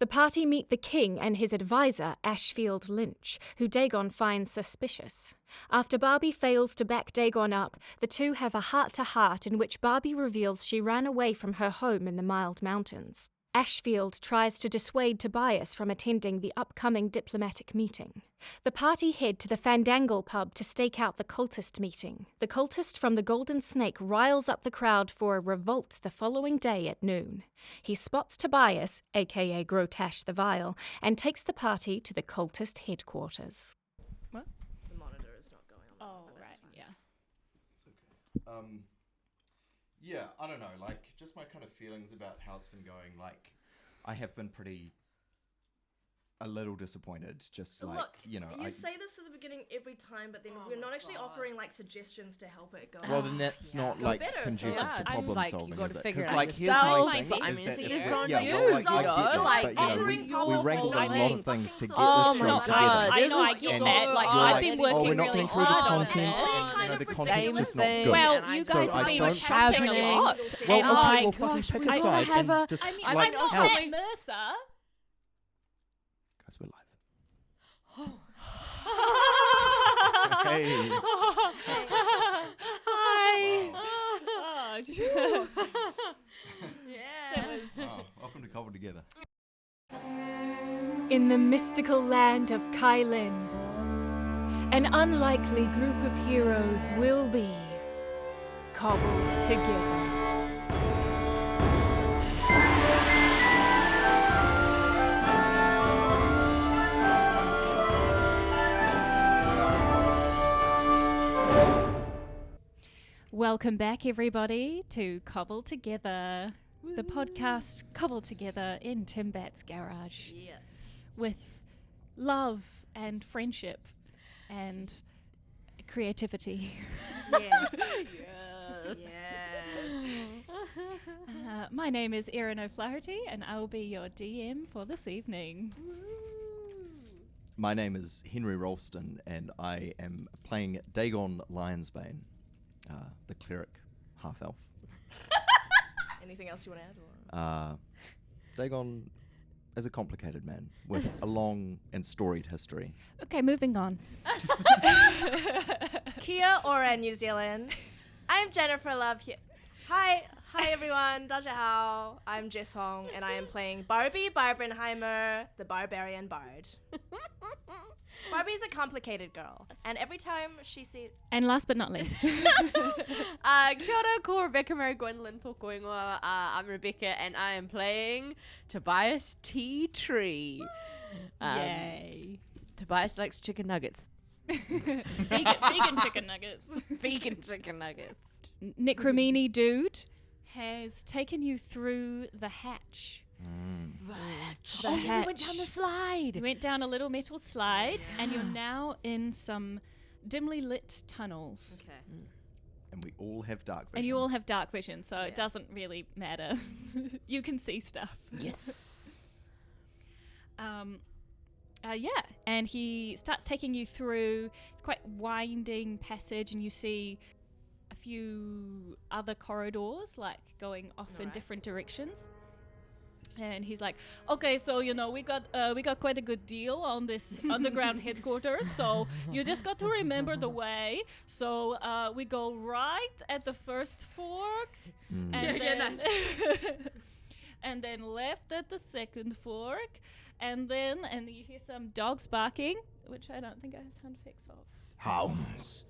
The party meet the king and his advisor, Ashfield Lynch, who Dagon finds suspicious. After Barbie fails to back Dagon up, the two have a heart-to-heart in which Barbie reveals she ran away from her home in the Mild Mountains. Ashfield tries to dissuade Tobias from attending the upcoming diplomatic meeting. The party head to the Fandangle pub to stake out the cultist meeting. The cultist from the Golden Snake riles up the crowd for a revolt the following day at noon. He spots Tobias, aka Grotash the Vile, and takes the party to the cultist headquarters. What? The monitor is not going on. Oh, right, yeah. It's okay. Yeah, I don't know, like, just my kind of feelings about how it's been going, like, I have been a little disappointed, just like, Look, you know. you say this at the beginning every time, but then we're not actually offering, like, suggestions to help it go. Well, then that's not, Go like, better, conducive so to I'm problem like, solving, you gotta is it? figure it 'Cause, out like, here's yourself. my thing, I is mean, that it's if on yeah, you, well, like, I get that, like, but, you know, offering we problems wrangled a solving. lot of things to get Oh this my show God, together. I know, I this get is that. so Like, you're I've like, been oh, working we're not really getting through the hard on content, it. Kind and, of the content's just not thing. good. Well, And you so guys I have been don't- shopping a lot. Well, and okay, like, well, fucking pick a I side have and a- just, I mean, like, I'm not help. Matt Mercer. Guys, we're live. Hey. Hi. Wow. Yeah. Oh, welcome to Cobbled Together. In the mystical land of Kailin, an unlikely group of heroes will be cobbled together. Welcome back, everybody, to Cobbled Together, the podcast cobbled together in Tim Batt's garage. Yeah. With love and friendship and creativity. Yes. My name is Erin O'Flaherty, and I will be your DM for this evening. My name is Henry Rolleston, and I am playing Dagon Lionsbane, the cleric half-elf. Anything else you want to add? Or? Dagon is a complicated man with a long and storied history. Okay, moving on. Kia ora, New Zealand. I'm Jennifer Love here. Hi everyone. Daja Hao. I'm Jess Hong, and I am playing Barbie Barbenheimer, the barbarian bard. Barbie's a complicated girl, and every time she sees... And last but not least. Kia ora, ko Rebecca Mary Gwendolon tōko ingoa. I'm Rebecca, and I am playing Tobias Tea Tree. Yay. Tobias likes chicken nuggets. vegan chicken nuggets. Vegan chicken nuggets. Necromini dude has taken you through the hatch. The Oh, hatch. we went down the slide. You went down a little metal slide, and you're now in some dimly lit tunnels. Okay. And we all have dark vision. And you all have dark vision, so Yeah. it doesn't really matter. You can see stuff. Yes. And he starts taking you through. It's quite winding passage, and you see a few other corridors, like going off in Right. different directions. And he's like, okay, so we got quite a good deal on this underground headquarters. So you just got to remember the way. So we go right at the first fork, and Yeah, then nice. and then left at the second fork, and you hear some dogs barking, which I don't think I have sound effects of. Hounds,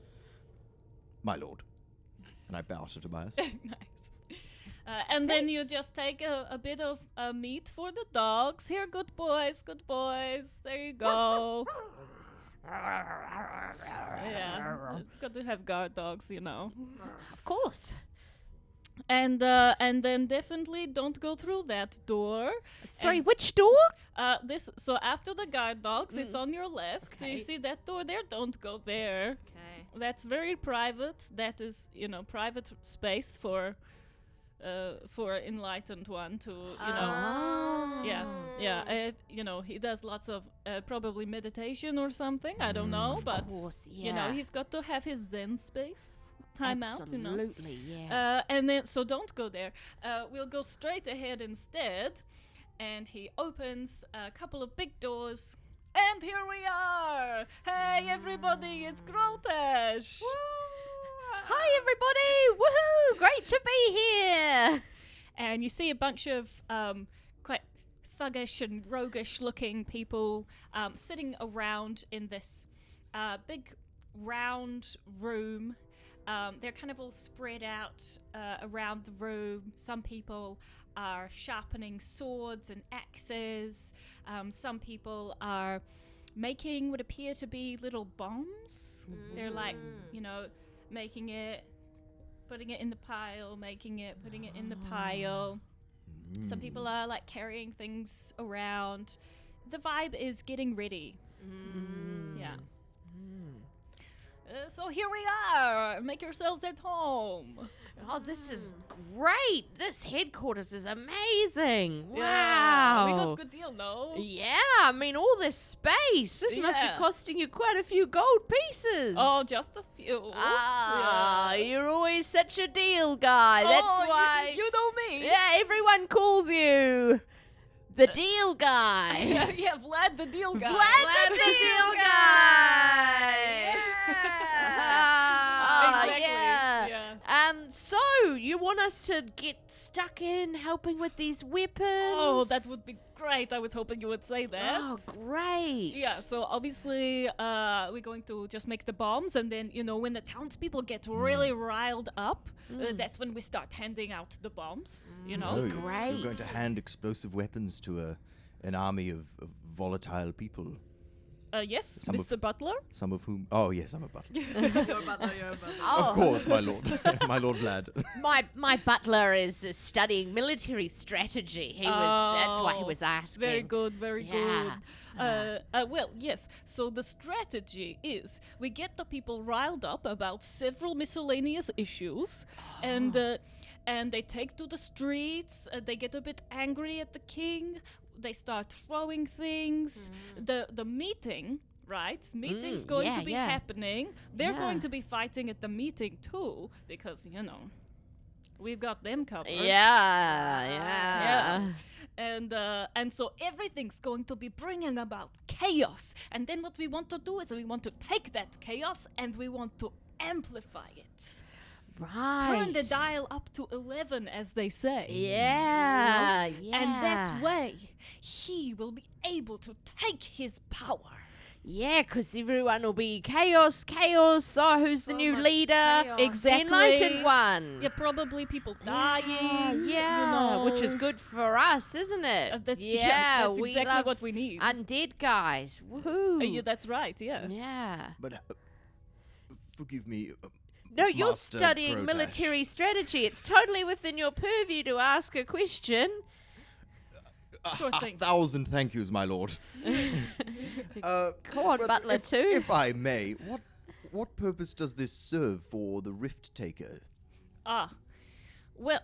my lord. And I bow to Tobias. Nice. And then you just take a bit of meat for the dogs. Here, good boys. There you go. Yeah, got to have guard dogs, Of course. And then definitely don't go through that door. Sorry, And- which door? So after the guard dogs, it's on your left. Do you Okay. see that door there? Don't go there. Okay. That's very private. That is, private space for enlightened one to, he does lots of probably meditation or something. I don't know, but course, yeah. he's got to have his Zen space. Time out, Absolutely, yeah. and then so don't go there. We'll go straight ahead instead. and he opens a couple of big doors. And here we are! Hey everybody, it's Grotesh! Hi everybody! Woohoo! Great to be here! And you see a bunch of quite thuggish and roguish looking people sitting around in this big round room. They're kind of all spread out around the room. Some people are sharpening swords and axes. Some people are making what appear to be little bombs. They're like, making it, putting it in the pile, making it, putting it in the pile. Some people are like carrying things around. The vibe is getting ready. Yeah. So here we are. Make yourselves at home. Oh, this is great. This headquarters is amazing. Wow. Yeah, we got a good deal, no? Yeah, I mean, all this space. This must be Yeah. costing you quite a few gold pieces. Oh, just a few. Ah, Yeah. you're always such a deal guy. That's Oh, why. You know me. Yeah, everyone calls you the deal guy. yeah, Vlad the deal guy. Vlad the deal guy. Exactly. Yeah. So you want us to get stuck in helping with these weapons? Oh, that would be great. I was hoping you would say that. Oh, great. Yeah, so obviously we're going to just make the bombs, and then, when the townspeople get really riled up, that's when we start handing out the bombs, Oh, Great. You're going to hand explosive weapons to an army of volatile people. Yes, Some Mr. Butler? Some of whom... Oh, yes, I'm a butler. You're a butler. Oh, Of course, my lord. My lord Vlad. my butler is studying military strategy. That's why he was asking. Very good, very Yeah. good. Well, yes, so the strategy is we get the people riled up about several miscellaneous issues, and they take to the streets, they get a bit angry at the king, they start throwing things. The meeting, right? Meeting's going to be happening. They're going to be fighting at the meeting too, because, we've got them covered. Yeah. And so everything's going to be bringing about chaos. And then what we want to do is we want to take that chaos and we want to amplify it. Right. Turn the dial up to 11, as they say. Yeah. And that way, he will be able to take his power. Yeah, because everyone will be chaos. Oh, who's the So new much leader? chaos. Exactly. The enlightened one. Yeah, probably people dying. Yeah, which is good for us, isn't it? That's we exactly love what we need. undead guys. Woohoo. Yeah, that's right, yeah. Yeah. But forgive me. No, you're Master studying Grotash. military strategy. It's totally within your purview to ask a question. Sure A thing. 1,000 thank yous, my lord. Go on, but Butler, if, too. If I may, what purpose does this serve for the Rift Taker? Well,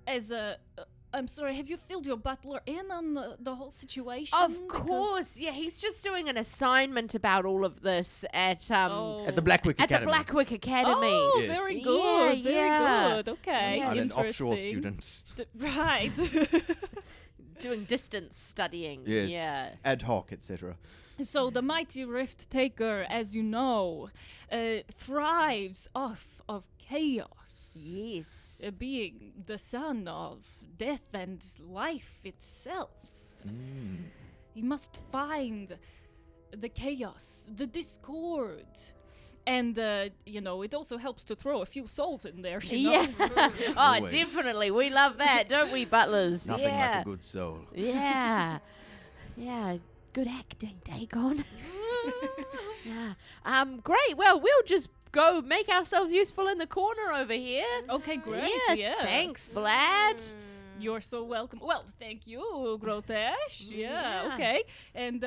as a... I'm sorry, have you filled your butler in on the whole situation? Of course. Yeah, he's just doing an assignment about all of this at At the Blackwick at the Academy. Blackwick Academy. Oh, Yes. very Yeah, good, yeah. very good. Okay, Yeah. I'm an offshore interesting. student. Right. Doing distance studying. Yes. Yeah. Ad hoc, etc. So the mighty Rift Taker, as you know, thrives off of chaos. Yes. Being the son of death and life itself. He must find the chaos, the discord. And, it also helps to throw a few souls in there, you know? Yeah. Oh, Always. definitely. We love that, don't we, butlers? Nothing yeah. like a good soul. Yeah. Yeah. Good acting, Dagon. Yeah. Great. Well, we'll just go make ourselves useful in the corner over here. Okay, great, yeah. Thanks, Vlad. You're so welcome. Well, thank you, Grotesh. Yeah, Yeah. okay. And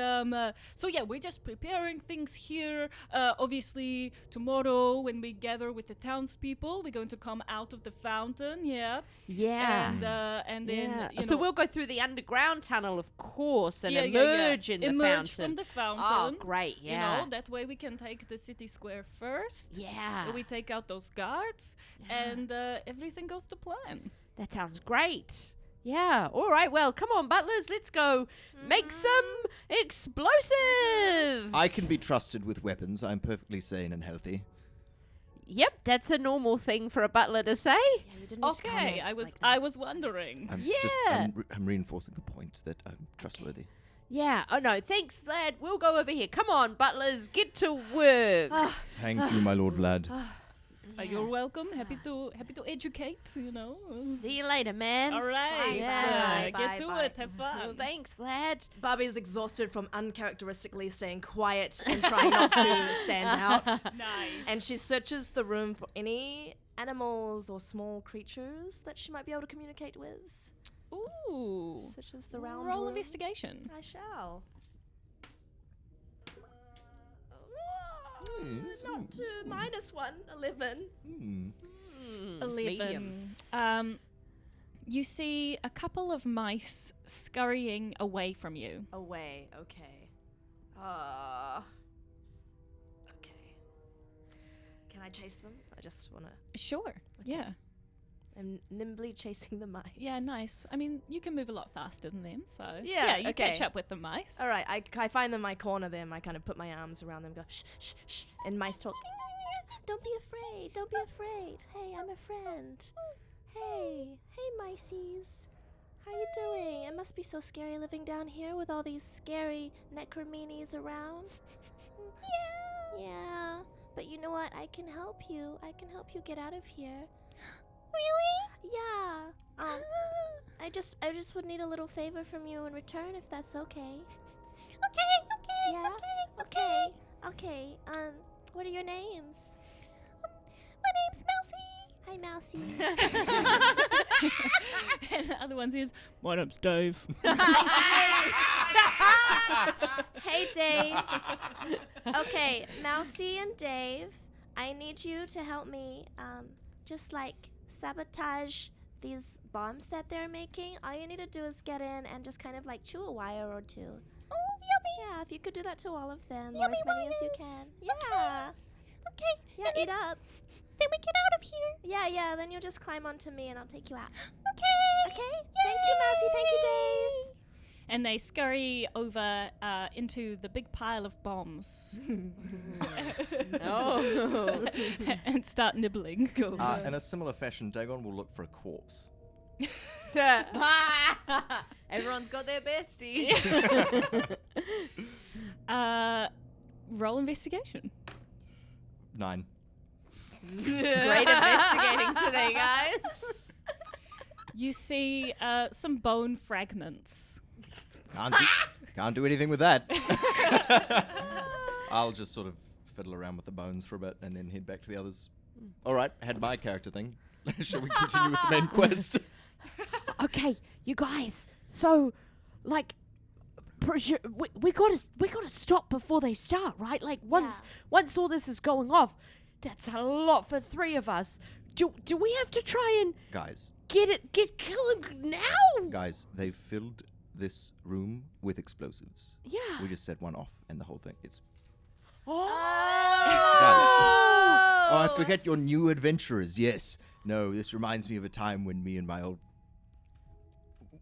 so yeah, we're just preparing things here. Obviously, tomorrow when we gather with the townspeople, we're going to come out of the fountain. Yeah. Yeah. And then Yeah. you So know, we'll go through the underground tunnel, of course, and yeah, emerge in the emerge fountain. from the fountain. Oh, great! Yeah. You know, that way we can take the city square first. Yeah. We take out those guards, Yeah. and everything goes to plan. That sounds great. Yeah. All right. Well, come on, butlers. Let's go make some explosives. I can be trusted with weapons. I'm perfectly sane and healthy. Yep, that's a normal thing for a butler to say. Yeah, you didn't need to Okay, comment I was wondering. I'm reinforcing the point that I'm trustworthy. Yeah. Oh no, thanks, Vlad. We'll go over here. Come on, butlers, get to work. Thank you, my lord Vlad. You're welcome. Happy to educate. See you later, man. All right. Yeah. Get to bye. it. Have fun. Well, thanks, Vlad. Barbie is exhausted from uncharacteristically staying quiet and trying not to stand out. Nice. And she searches the room for any animals or small creatures that she might be able to communicate with. Ooh. Searches the round Roll room. investigation. I shall. Not -1, 11. 11. You see a couple of mice scurrying away from you. Away, okay. Okay. Can I chase them? I just want to... Sure. Yeah. I'm nimbly chasing the mice. Yeah, nice. I mean, you can move a lot faster than them, so... Yeah, you okay. catch up with the mice. All right, I find them, I corner them, I kind of put my arms around them, go shh, shh, shh, and mice talk. Don't be afraid, don't be afraid. Hey, I'm a friend. Hey, miceies. How you doing? It must be so scary living down here with all these scary necromeanies around. Yeah, but you know what? I can help you. I can help you get out of here. Really? Yeah. I just would need a little favor from you in return, if that's okay. Okay. Yeah. Okay. What are your names? My name's Mousy. Hi, Mousy. And the other one says, my name's Dave. Hey, Dave. Okay, Mousy and Dave, I need you to help me, just like sabotage these bombs that they're making. All you need to do is get in and just kind of like chew a wire or two. Oh, yummy. Yeah, if you could do that to all of them, or as many as you can. Yeah. Okay. Yeah, eat up. Then we get out of here. Yeah, then you'll just climb onto me and I'll take you out. Okay. Thank you, Mousy. Thank you, Dave. And they scurry over into the big pile of bombs. Oh. And start nibbling. Cool. In a similar fashion, Dagon will look for a corpse. Everyone's got their besties. Roll investigation. 9. Great investigating today, guys. You see some bone fragments. Can't do anything with that. I'll just sort of fiddle around with the bones for a bit and then head back to the others. All right, had my character thing. Shall we continue with the main quest? Okay, you guys. So, like, we gotta stop before they start, right? Like, once all this is going off, that's a lot for 3 of us. Do we have to try and Guys, kill him now? guys, they've filled this room with explosives. Yeah. We just set one off and the whole thing. It's Oh. Oh, I forget your new adventurers. Yes. No, this reminds me of a time when me and my old...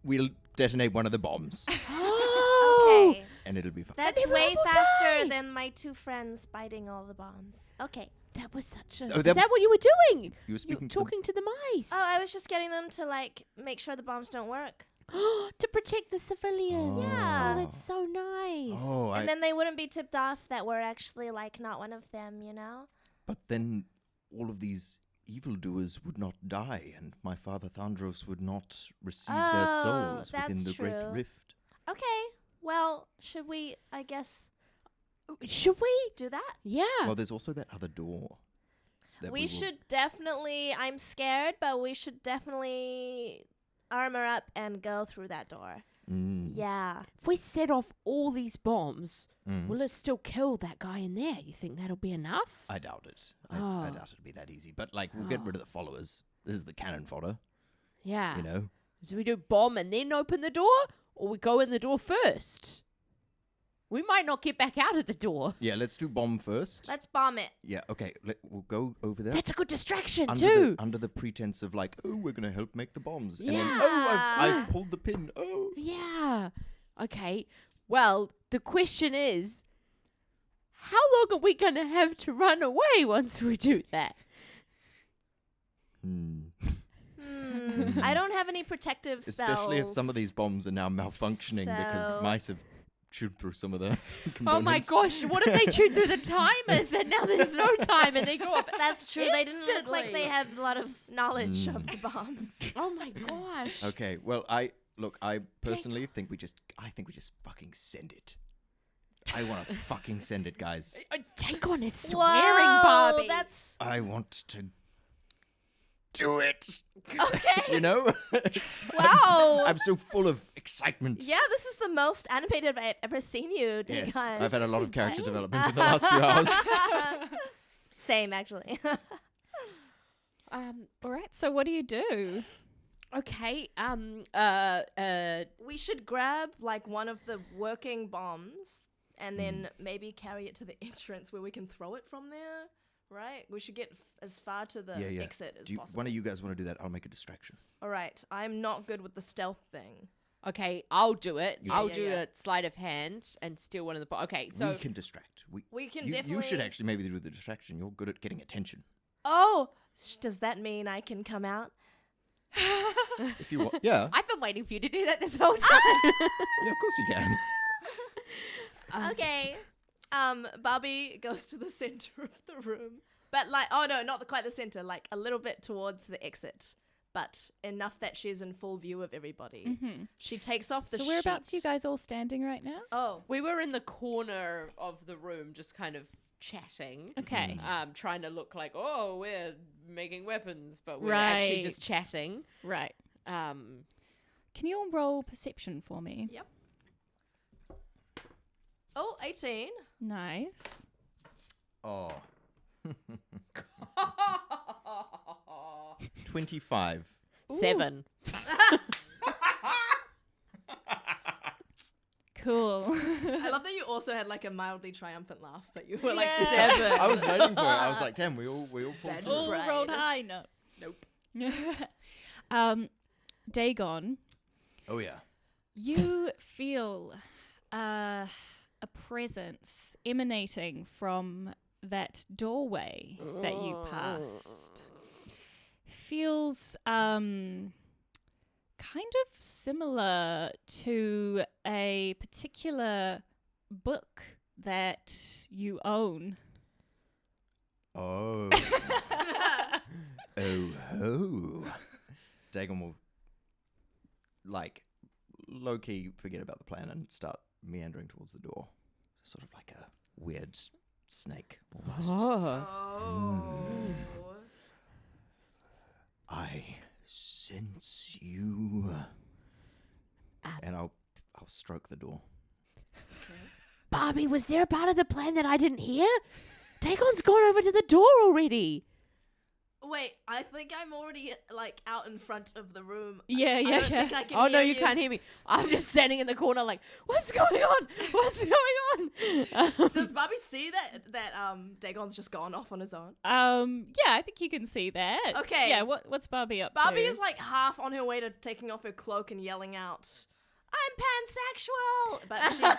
We'll detonate one of the bombs Oh. Okay. and it'll be fine. That's Maybe way we'll faster die. than my 2 friends biting all the bombs. Okay. That was such a... Oh, Is that- that what you were doing? You were You were speaking to them. talking to the mice. Oh, I was just getting them to, like, make sure the bombs don't work. To protect the civilians. Yeah. Oh, that's so nice. Oh, And then they wouldn't be tipped off that we're actually, like, not one of them, you know? But then all of these evildoers would not die, and my father Thandros would not receive their Oh, souls within that's the Great true. Rift. Okay. Well, should we, I guess, Should we? do that? Yeah. Well, there's also that other door. That We will- should definitely, I'm scared, but we should definitely armor up and go through that door. Mm. Yeah. If we set off all these bombs, Mm. will it still kill that guy in there? You think that'll be enough? I doubt it. I Oh. doubt it'll be that easy. But, like, we'll get Oh. rid of the followers. This is the cannon fodder, Yeah. you know? So we do bomb and then open the door, or we go in the door first? We might not get back out at the door. Yeah, let's do bomb first. Let's bomb it. Yeah, okay. We'll go over there. That's a good distraction under too. under the pretense of like, oh, we're gonna help make the bombs. And Yeah. then, oh, I've pulled the pin. Oh. Yeah. Okay. Well, the question is, how long are we gonna have to run away once we do that? I don't have any protective spells. Especially if some of these bombs are now malfunctioning because So- mice have chewed through some of the Oh my components. gosh! What if they chewed through the timers and now there's no time and they go off? That's true. They didn't look like they instantly. had a lot of knowledge of the bombs. Oh my gosh! Okay, well, I personally think we just fucking send it. I want to fucking send it, guys. Dagon is swearing, Whoa, Barbie. that's I want to do it. okay. You know? Wow. I'm so full of excitement. Yeah, this is the most animated I've ever seen you, Yes, guys. I've had a lot of character development in the last few hours. Same, actually. All right, so what do you do? Okay. We should grab like one of the working bombs and then maybe carry it to the entrance where we can throw it from there. Right? We should get as far to the Yeah. exit as possible. One of you guys want to do that? I'll make a distraction. All right. I'm not good with the stealth thing. Okay, I'll do it. Yeah. I'll Yeah, do yeah. a sleight of hand and steal one of the. Okay, so we can distract. We can you definitely. should actually maybe do the distraction. You're good at getting attention. Oh, does that mean I can come out? If you want. Yeah. I've been waiting for you to do that this whole time. Yeah, of course you can. Okay. Barbie goes to the center of the room, but like, oh no, not quite the center. Like a little bit towards the exit, but enough that she's in full view of everybody. Mm-hmm. She takes off the So whereabouts are you sheet. guys all standing right now? Oh, We were in the corner of the room, just kind of chatting. Okay. Trying to look like, oh, we're making weapons, but we're actually just Right. chatting. Right. Um, Can you all roll perception for me? yep. Oh, 18. Nice. Oh. 25. 7. Cool. I love that you also had like a mildly triumphant laugh, but you were like Yeah. 7. I was waiting for it. I was like, damn, we all pulled Bad through. All Right. rolled high. No. Nope. Dagon, Oh, yeah. you feel a presence emanating from that doorway that you passed. Feels kind of similar to a particular book that you own. Oh. Oh ho. Dagon will, like, low-key forget about the plan and start meandering towards the door. Sort of like a weird snake, almost. Oh. I sense you. And I'll stroke the door. Barbie, was there a part of the plan that I didn't hear? Dagon's gone over to the door already. Wait, I think I'm already like out in front of the room. Yeah, I yeah, don't yeah. think I can Oh, no, hear you can't hear me. I'm just standing in the corner like, what's going on? What's going on? Does Barbie see that Dagon's just gone off on his own? Yeah, I think you can see that. Okay. Yeah, what's Barbie up Barbie to? is like half on her way to taking off her cloak and yelling out, "I'm pansexual!" But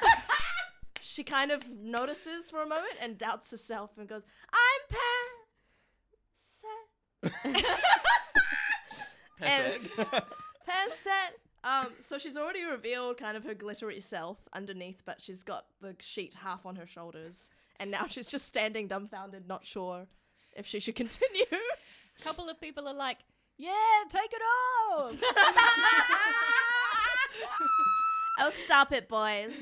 she kind of notices for a moment and doubts herself and goes, "I'm pansexual." So she's already revealed kind of her glittery self underneath, but she's got the sheet half on her shoulders, and now she's just standing dumbfounded, not sure if she should continue. A couple of people are like, yeah, take it off. Oh, stop it, boys.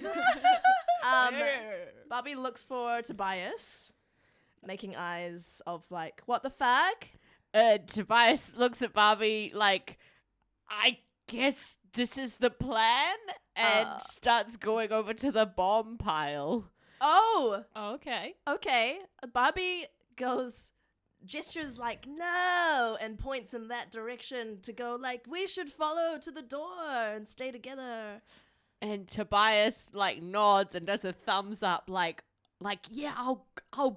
Barbie looks for Tobias, making eyes of like, what the fuck? Tobias looks at Barbie like, I guess this is the plan, and starts going over to the bomb pile. Oh, Okay. okay. Barbie gestures like, no, and points in that direction to go like, we should follow to the door and stay together. And Tobias like nods and does a thumbs up, like yeah, I'll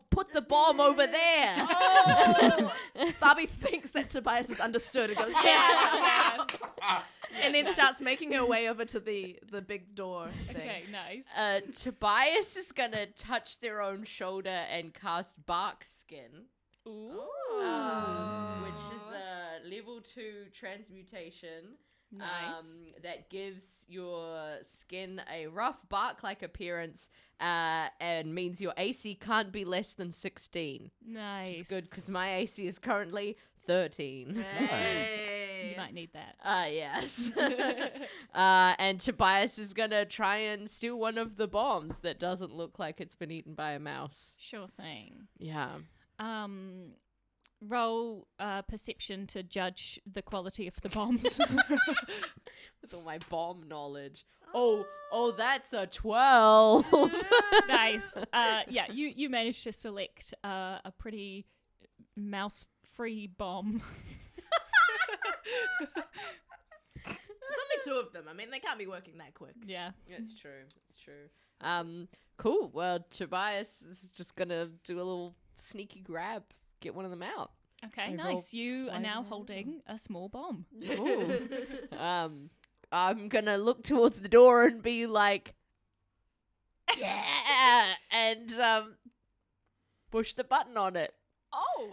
put the bomb over there. Oh! Barbie thinks that Tobias has understood and goes, yeah. And then starts making her way over to the big door thing. Okay, nice. Tobias is gonna touch their own shoulder and cast Bark Skin. Ooh. Which is a level 2 transmutation. Nice. That gives your skin a rough bark-like appearance and means your AC can't be less than 16. Nice. Which is good because my AC is currently 13. Hey. You might need that. Yes. And Tobias is going to try and steal one of the bombs that doesn't look like it's been eaten by a mouse. Sure thing. Yeah. Roll perception to judge the quality of the bombs. With all my bomb knowledge. Oh, that's a 12. Nice. Yeah, you managed to select a pretty mouse-free bomb. There's only 2 of them. I mean, they can't be working that quick. Yeah. It's true. Cool. Well, Tobias is just going to do a little sneaky grab. Get one of them out. Okay, So nice. roll You are slide now around. holding a small bomb. Ooh. I'm gonna look towards the door and be like, yeah, and push the button on it. Oh!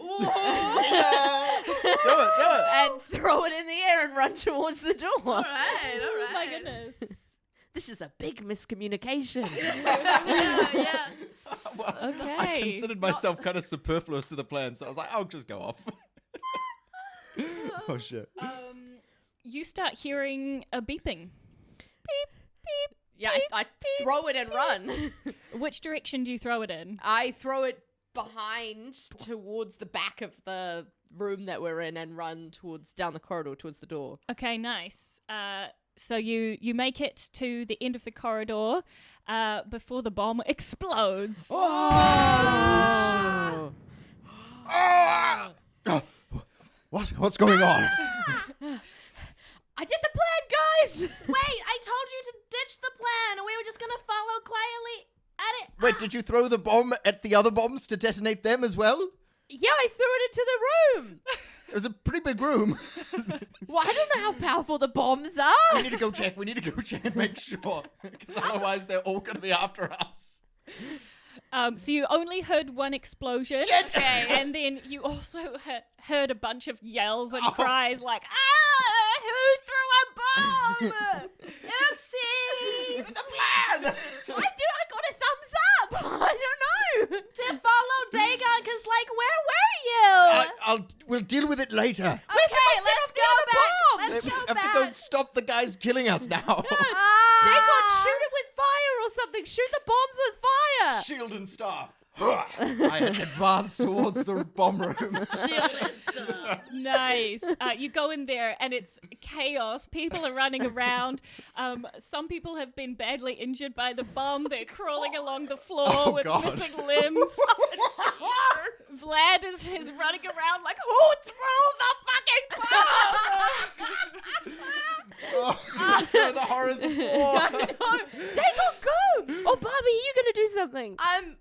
Do it. And throw it in the air and run towards the door. All right. Oh my goodness. This is a big miscommunication. yeah. Well, I Okay. considered myself kind of superfluous to the plan, so I was like, I'll just go off. Oh, shit. You start hearing a beeping. Beep, beep. Yeah, I throw it and run. Which direction do you throw it in? I throw it behind towards the back of the room that we're in and run down the corridor towards the door. Okay, nice. So you make it to the end of the corridor before the bomb explodes. Oh! What's going on? I did the plan, guys! Wait, I told you to ditch the plan. We were just going to follow quietly at it. Wait, did you throw the bomb at the other bombs to detonate them as well? Yeah, I threw it into the room. It was a pretty big room. Well, I don't know how powerful the bombs are. We need to go check and make sure. Because otherwise they're all going to be after us. So you only heard one explosion. Shit. Okay. And then you also heard a bunch of yells and Oh. cries like, who threw a bomb? Oopsie. The plan! I got a thumbs up. I don't know. To follow Dagon, because, like, where were you? We'll deal with it later. Okay, let's go back. Let's We go have back. to go stop the guys killing us now. Dagon, shoot it with fire or something. Shoot the bombs with fire. Shield and staff. I advance towards the bomb room. Shield and stuff. Nice. You go in there and it's chaos. People are running around. Some people have been badly injured by the bomb. They're crawling along the floor Oh, with God. missing limbs. Vlad is running around like, who threw the fucking bomb? The horrors of war. Dagon, go. Oh, Barbie, you gonna do something? I'm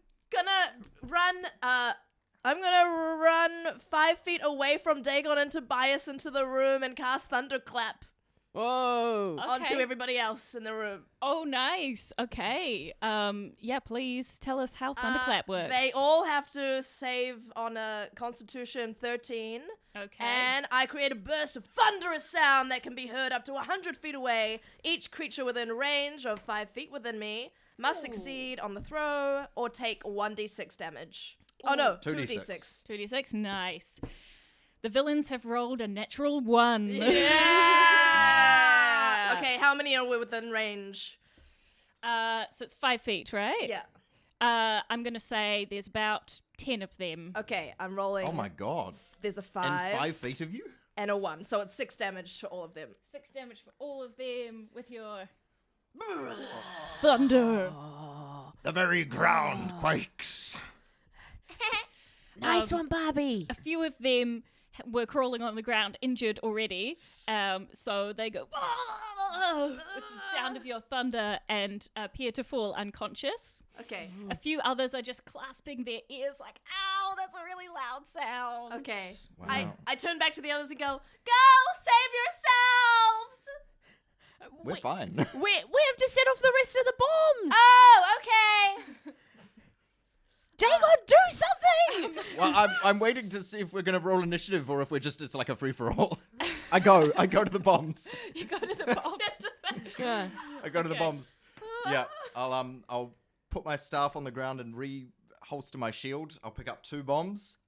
gonna run 5 feet away from Dagon and Tobias into the room and cast Thunderclap Whoa. onto everybody else in the room. Oh, nice. Okay. Yeah, please tell us how Thunderclap works. They all have to save on a Constitution 13. Okay. And I create a burst of thunderous sound that can be heard up to 100 feet away. Each creature within range of 5 feet within me must succeed on the throw or take 1d6 damage. Oh no, 2d6. 2d6. 2d6. Nice. The villains have rolled a natural 1. Yeah! Okay, how many are we within range? So it's 5 feet, right? Yeah. I'm going to say there's about 10 of them. Okay, I'm rolling. Oh my god. There's a 5 And 5 feet of you? and a 1, so it's 6 damage to all of them. 6 damage for all of them with your thunder. The very ground quakes. Nice one, Barbie. A few of them were crawling on the ground, injured already. So they go with the sound of your thunder and appear to fall unconscious. Okay. A few others are just clasping their ears like, ow, that's a really loud sound. Okay. Wow. I turn back to the others and go, go save yourselves! We're fine. We have to set off the rest of the bombs. Oh, okay. Dagon, do something! Well, I'm waiting to see if we're gonna roll initiative or if it's like a free for all. I go to the bombs. You go to the bombs. Yeah. I go to the Okay. bombs. Yeah, I'll put my staff on the ground and re-holster my shield. I'll pick up 2 bombs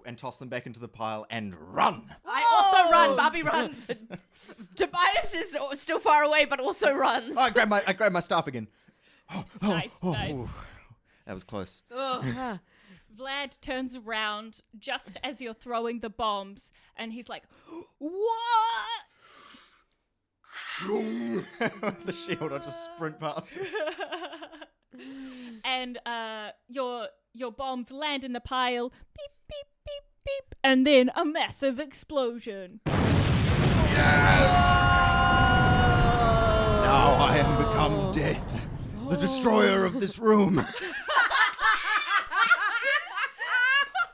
and toss them back into the pile and run. I also run. Barbie runs. Tobias is still far away, but also runs. Oh, I grab my staff again. Nice. Ooh. That was close. Vlad turns around just as you're throwing the bombs, and he's like, what? The shield, I'll just sprint past it. And your bombs land in the pile. Beep, beep, beep, beep. And then a massive explosion. Now I am become death, the destroyer of this room.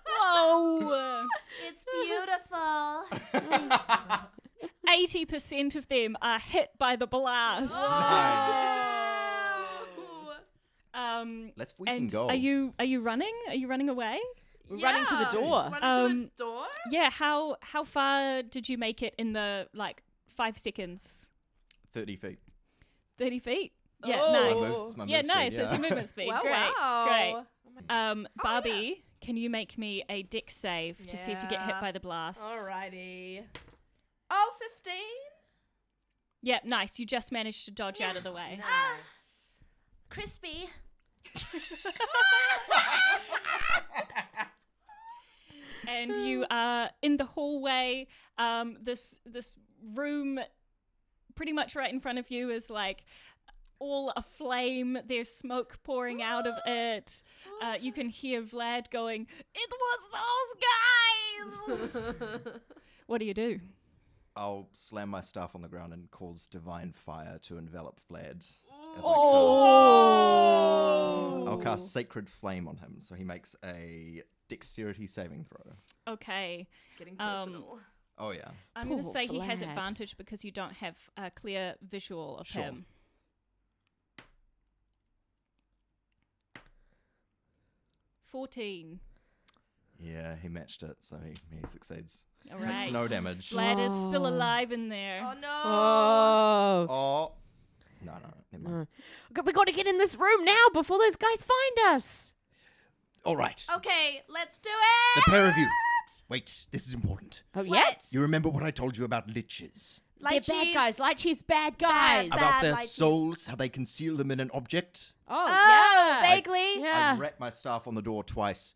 Whoa! It's beautiful. 80% of them are hit by the blast. Let's freaking And go. are you running? Are you running away? We're running to the door. Running to the door? Yeah. How far did you make it in the 5 seconds? 30 feet. 30 feet. Yeah, Oh. nice. It's my Yeah, movement nice. speed, That's your movement speed. Wow, Great, wow. great. Barbie, can you make me a dex save to see if you get hit Yeah. by the blast? Alrighty. Oh, 15? Yeah, nice. You just managed to dodge out of the way. Crispy. And you are in the hallway. This room, pretty much right in front of you, is all aflame. There's smoke pouring out of it. You can hear Vlad going, "It was those guys!" What do you do? I'll slam my staff on the ground and cause divine fire to envelop Vlad. As I'll cast Sacred Flame on him, so he makes a dexterity saving throw. Okay. It's getting personal. Oh, yeah. I'm going to Poor say he has Vlad. advantage because you don't have a clear visual of Sure. him. 14. Yeah, he matched it, so he succeeds. All Takes right. no damage. Vlad is still alive in there. Oh, no. Oh. Oh. No, never mind. We got to get in this room now before those guys find us. All right. Okay, let's do it. The pair of you. Wait, this is important. Oh, yeah? What? You remember what I told you about liches? They're bad guys. Lychee's bad guys. Bad. About their liches. souls, how they conceal them in an object? Oh, Oh, yeah. vaguely. Yeah. I rap my staff on the door twice.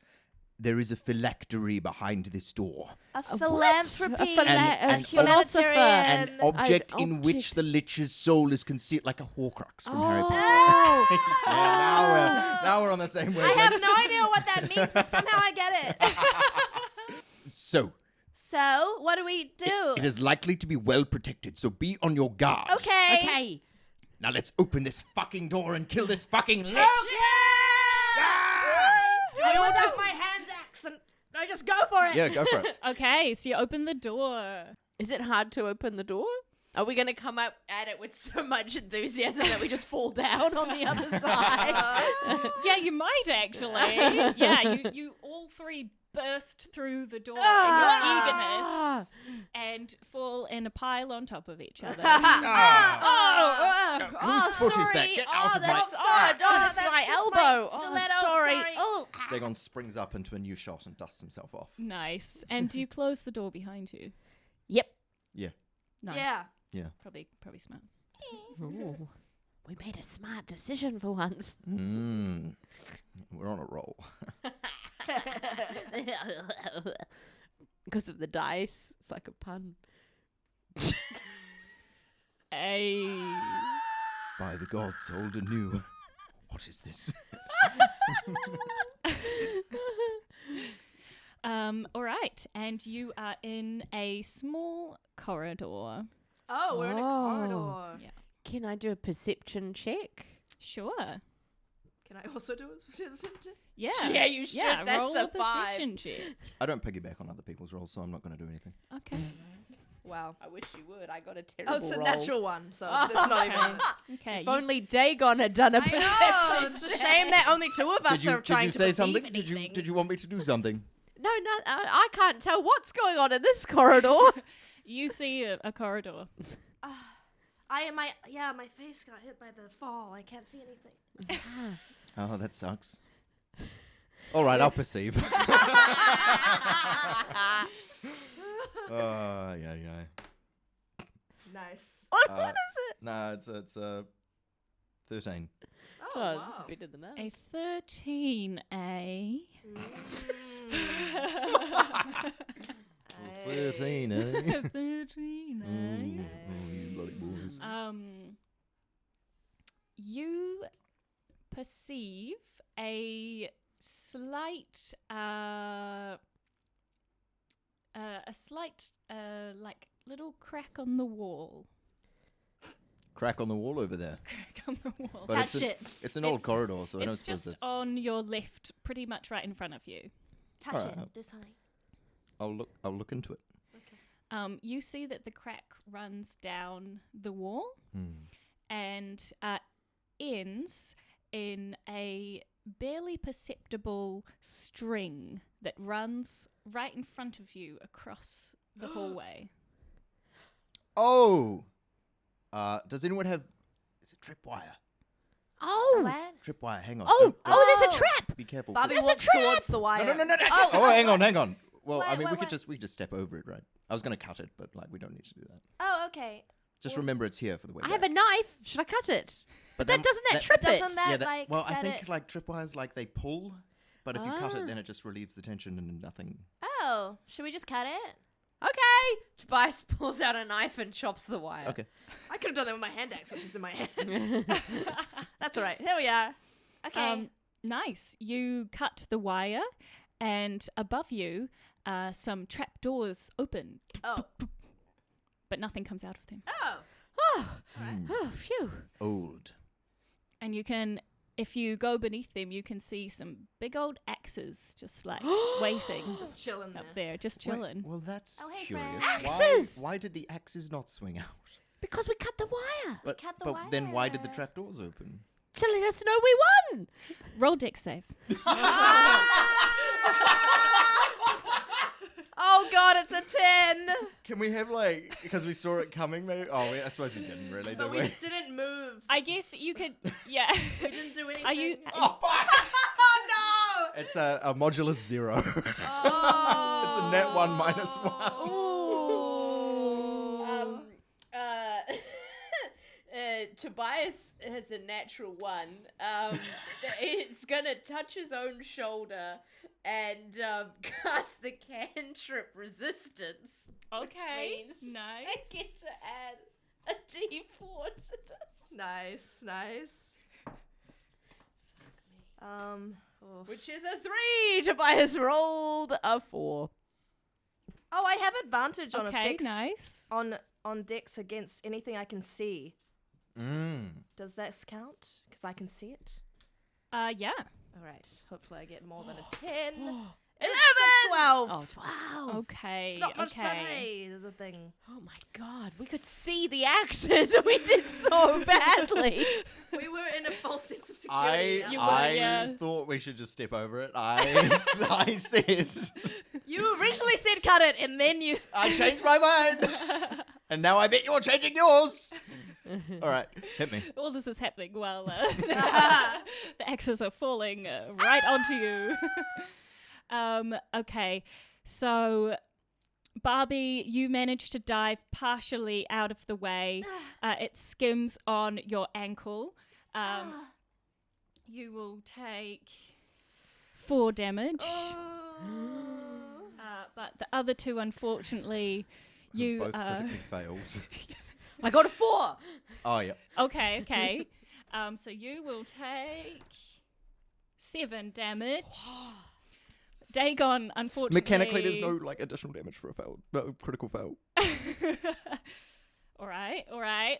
There is a phylactery behind this door. A what? philanthropy. A An philosopher. humanitarian. An object An in which object. the lich's soul is concealed, like a Horcrux from Harry Potter. Oh. Yeah, now we're on the same I wavelength. have no idea what that means, but somehow I get it. So, So, what do we do? it is likely to be well protected, so be on your guard. Okay. Okay. Now let's open this fucking door and kill this fucking lich. I whip out my hand axe and I just go for it. Yeah, go for it. Okay, so you open the door. Is it hard to open the door? Are we going to come up at it with so much enthusiasm that we just fall down on the other side? Yeah, you might actually. Yeah, you all three burst through the door in your eagerness and fall in a pile on top of each other. Whose foot is that? Get out of my... that's that's that's my just elbow. my Oh, stiletto, sorry. sorry. Oh. Dagon springs up into a new shot and dusts himself off. Nice. And do you close the door behind you? Yep. Yeah. Nice. Yeah. Probably smart. Ooh. We made a smart decision for once. We're on a roll. Because of the dice. It's like a pun. Hey. By the gods, old and new. What is this? All right, and you are in a small corridor. Oh, we're in a corridor. Yeah. Can I do a perception check? Sure. Can I also do it? Yeah. Yeah, you should. Yeah, That's roll a a perception check. I don't piggyback on other people's rolls, so I'm not going to do anything. Okay. Wow. I wish you would. I got a Oh, terrible it's a roll. natural one, so it's not even. Okay. If only Dagon had done a perception I know. It's a shame that only two of us are trying to say perceive something? anything. Did you want me to do something? No, I can't tell what's going on in this corridor. You see a corridor. My face got hit by the fall. I can't see anything. Oh, that sucks. All right, I'll perceive. Yeah. Nice. What Uh, is it? Nah, it's 13. Oh, this is better than that. A 13A. 13, eh? 13A. Oh, you bloody boys. You perceive a slight, like little crack on the wall. Crack on the wall over there. Crack on the wall. But Touch it. It's an old corridor, so I don't It's suppose just that's... on your left, pretty much right in front of you. Touch Alright. it. Do something. I'll look into it. You see that the crack runs down the wall and ends in a barely perceptible string that runs right in front of you across the hallway. Oh! Does anyone have... Is it tripwire? Oh, What? Tripwire, hang on. oh, Don't- there's a trap. Be careful. Bobby There's a walks trap! towards the wire. No. Oh, Oh, hang on. Well, I Wait, mean, wait, we could wait. just step over it, right? I was going to cut it, but like we don't need to do that. Oh, okay. Just remember it's here for the way I back. have a knife. Should I cut it? But That doesn't that trip it? Doesn't that I set think it? like tripwires, like they pull, but if you cut Ah. it, then it just relieves the tension and nothing. Oh, should we just cut it? Okay. Tobias pulls out a knife and chops the wire. Okay. I could have done that with my hand axe, which is in my hand. That's all right. Here we are. Okay. Nice. You cut the wire, and above you, some trap doors open, Oh. but nothing comes out of them. Oh. Oh, phew. Old. And you can, if you go beneath them, you can see some big old axes just like waiting Just chilling up there. there, just Wait, chilling. well, that's Oh, hey, curious. friend. Axes! Why did the axes not swing out? Because we cut the wire. But cut the then why did the wire. trapdoors open? To let us know we won. Roll dex save. Oh God, it's a 10. Can we have like, because we saw it coming maybe? Oh, I suppose we didn't really, But we didn't move. I guess you could, yeah. We didn't do anything. Are you? Oh, fuck! Oh It's a modulus 0. no! Oh. It's a net 1 minus 1. Tobias has a natural 1. It's gonna touch his own shoulder and cast the cantrip resistance. Okay, Which means nice. I get to add a D4 to this. Nice. Which is a 3. Tobias rolled a 4. Oh, I have advantage on a Okay, fix nice. on dex against anything I can see. Mm. Does that count? Because I can see it. Yeah. All right. Hopefully, I get more than a 10. 11. 12. Oh, 12. Okay. It's not much, okay. but hey, there's a thing. Oh my god, we could see the axes and we did so badly. We were in a false sense of security. I thought we should just step over it. I said, You originally said cut it, and then you. I changed my mind. And now I bet you're changing yours. All right, hit me. All this is happening while the axes are falling right onto you. Okay, so Barbie, you manage to dive partially out of the way. It skims on your ankle. You will take 4 damage. But the other 2, unfortunately, you both critically failed. I got a 4. Oh yeah. Okay. So you will take 7 damage. Dagon, unfortunately. Mechanically, there's no like additional damage for a fail, critical fail. All right.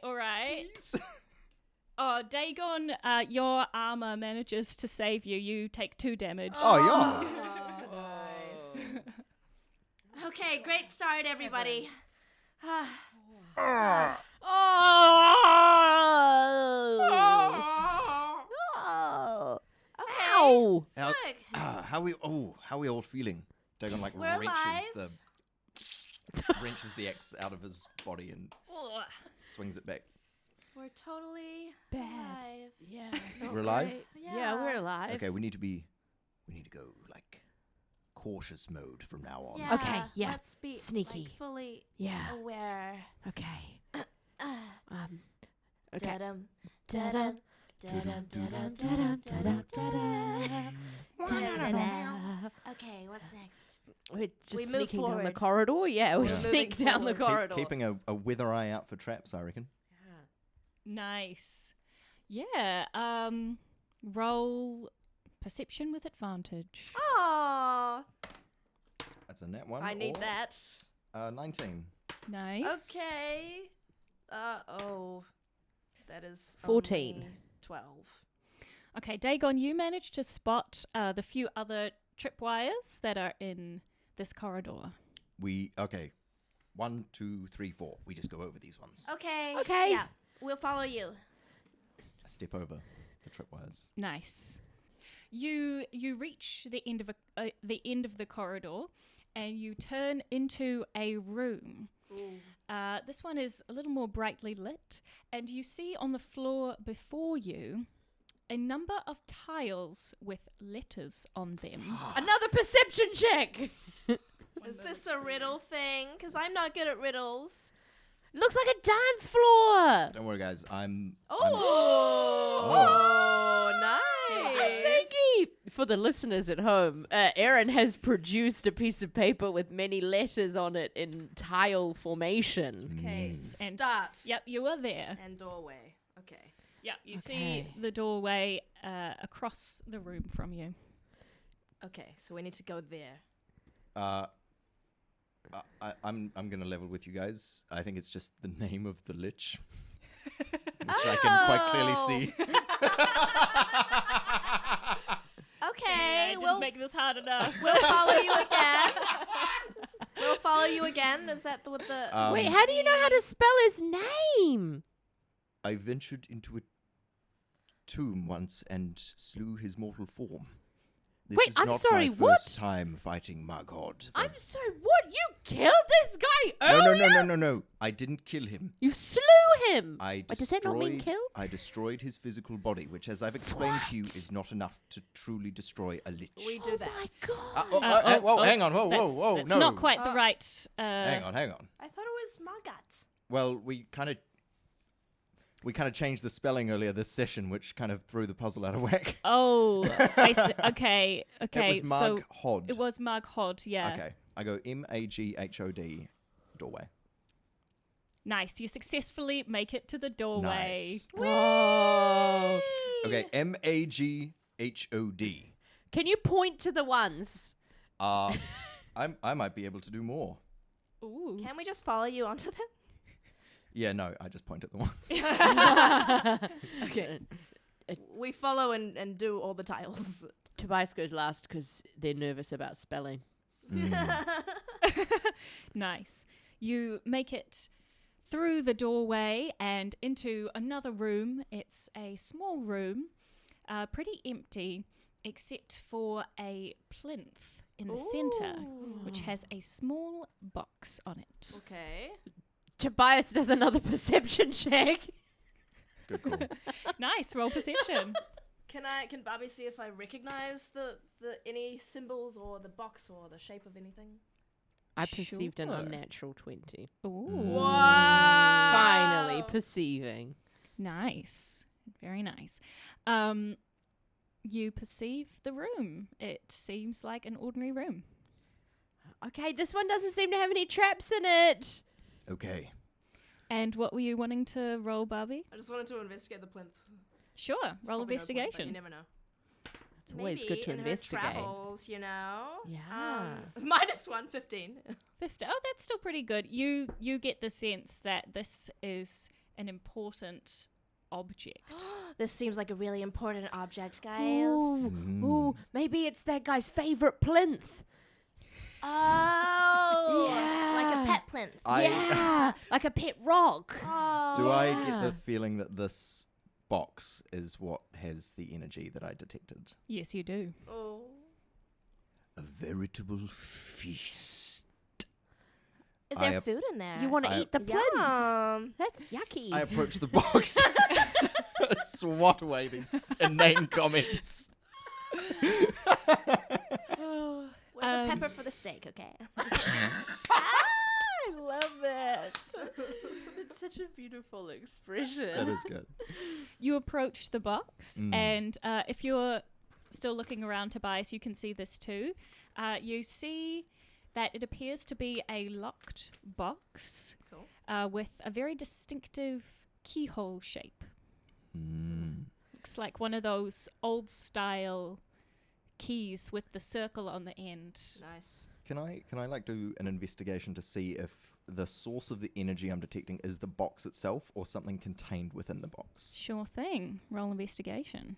Please. Oh, Dagon, your armor manages to save you. You take 2 damage. Oh, yeah. Nice. Okay, great start, everybody. Oh. Okay. Ow. How, Look. how we all feeling? Dagon like We're wrenches the axe out of his body and swings it back. We're totally Bad. alive. Yeah. We're alive? Yeah, we're alive. Okay, we need to go like cautious mode from now on. Yeah, Okay, yeah. Let's be Sneaky. like, fully Yeah. aware. Okay. Okay. Da-dum, da-dum, da-dum, da-dum, da-dum, da-dum, da-dum. Okay, what's next? We're just We move sneaking down the forward. corridor. Yeah, we We're sneak moving down the forward. corridor. Keeping a wither eye out for traps, I reckon. Nice. Yeah. Roll perception with advantage. Oh, That's a net one. I need or, that. 19. Nice. Okay. That is 14. only 12. Okay, Dagon, you managed to spot the few other tripwires that are in this corridor. Okay. 1, 2, 3, 4. We just go over these ones. Okay. Okay. Yeah, we'll follow you. I step over the tripwires. Nice. You reach the end of the corridor, and you turn into a room. This one is a little more brightly lit, and you see on the floor before you a number of tiles with letters on them. Another perception check. Is this a riddle thing? Because I'm not good at riddles. Looks like a dance floor. Don't worry, guys. I'm Nice. Thingy. For the listeners at home, Erin has produced a piece of paper with many letters on it in tile formation. Okay, And- start. Yep, you are there. And doorway. Okay. Yep, you see Okay. the doorway across the room from you. Okay, so we need to go there. I'm gonna level with you guys. I think it's just the name of the lich, which I can quite clearly see. Okay, Didn't we'll make this hard enough. follow you again. We'll follow you again. Is that with the? Wait, how do you know how to spell his name? I ventured into a tomb once and slew his mortal form. This Wait, is I'm not sorry, my what? first time fighting Margod. I'm sorry, what? You killed this guy No, earlier? no. I didn't kill him. You slew him. I Wait, does that not mean kill? I destroyed his physical body, which, as I've explained to you, is not enough to truly destroy a lich. We do that. My God. Hang on, whoa, That's no. not quite the right. Hang on. I thought it was Mikatte. Well, we kind of changed the spelling earlier this session, which kind of threw the puzzle out of whack. Oh, I see. Okay. It was So Marghod. it was Marghod, yeah. Okay, I go Maghod, doorway. Nice. You successfully make it to the doorway. Nice. Whoa. Okay, Maghod. Can you point to the ones? I might be able to do more. Ooh. Can we just follow you onto them? Yeah, no, I just point at the ones. Okay. We follow and do all the tiles. Tobias goes last because they're nervous about spelling. Nice. You make it through the doorway and into another room. It's a small room, pretty empty, except for a plinth in the center, which has a small box on it. Okay. Tobias does another perception check. Good call. Nice. Roll perception. Can Barbie see if I recognize the any symbols or the box or the shape of anything? I perceived an Sure. unnatural 20. Ooh. Wow. Finally perceiving. Nice. Very nice. You perceive the room. It seems like an ordinary room. Okay, this one doesn't seem to have any traps in it. Okay. And what were you wanting to roll, Barbie? I just wanted to investigate the plinth. Sure. It's Roll probably no point, but investigation. you never know. It's always Maybe good to in investigate. her travels, you know. Yeah. -1, 15. 50. Oh, that's still pretty good. You get the sense that this is an important object. This seems like a really important object, guys. Ooh, maybe it's that guy's favorite plinth. Oh, Yeah. like a pet plinth. Yeah, like a pet rock. Oh, Do I get the feeling that this box is what has the energy that I detected? Yes, you do. Oh. A veritable feast. Is I there ap- food in there? You want to I- eat the plinth? Yum. That's yucky. I approach the box, swat away these inane comments. With the pepper for the steak, okay? I love it. It's such a beautiful expression. That is good. You approach the box, and if you're still looking around, Tobias, you can see this too. You see that it appears to be a locked box Cool. with a very distinctive keyhole shape. Looks like one of those old style keys with the circle on the end. Nice. Can I like do an investigation to see if the source of the energy I'm detecting is the box itself or something contained within the box? Sure thing. Roll investigation.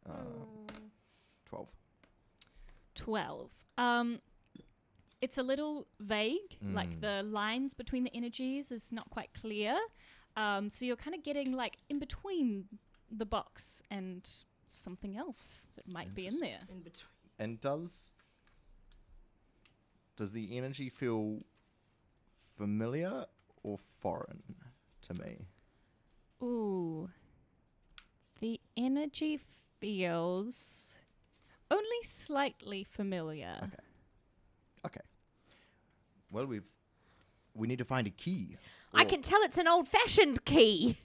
12. 12. It's a little vague, like the lines between the energies is not quite clear. So you're kind of getting like in between the box and something else that might be in there. In between. And does the energy feel familiar or foreign to me? Ooh. The energy feels only slightly familiar. Okay. Well, we need to find a key. I Or can tell it's an old-fashioned key.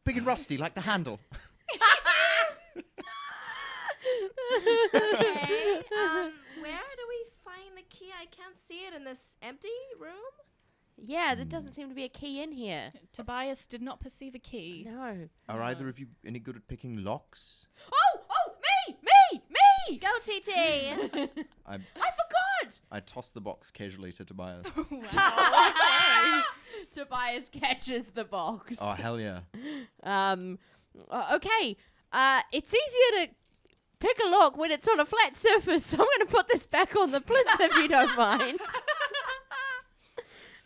big and rusty like the handle. Okay. Where do we find the key? I can't see it in this empty room. Yeah, there doesn't seem to be a key in here. Tobias did not perceive a key. No. Are either of you any good at picking locks? Oh, me! Go, TT. I forgot! I toss the box casually to Tobias. Tobias catches the box. Oh, hell yeah. Okay. It's easier to pick a lock when it's on a flat surface, so I'm going to put this back on the plinth if you don't mind.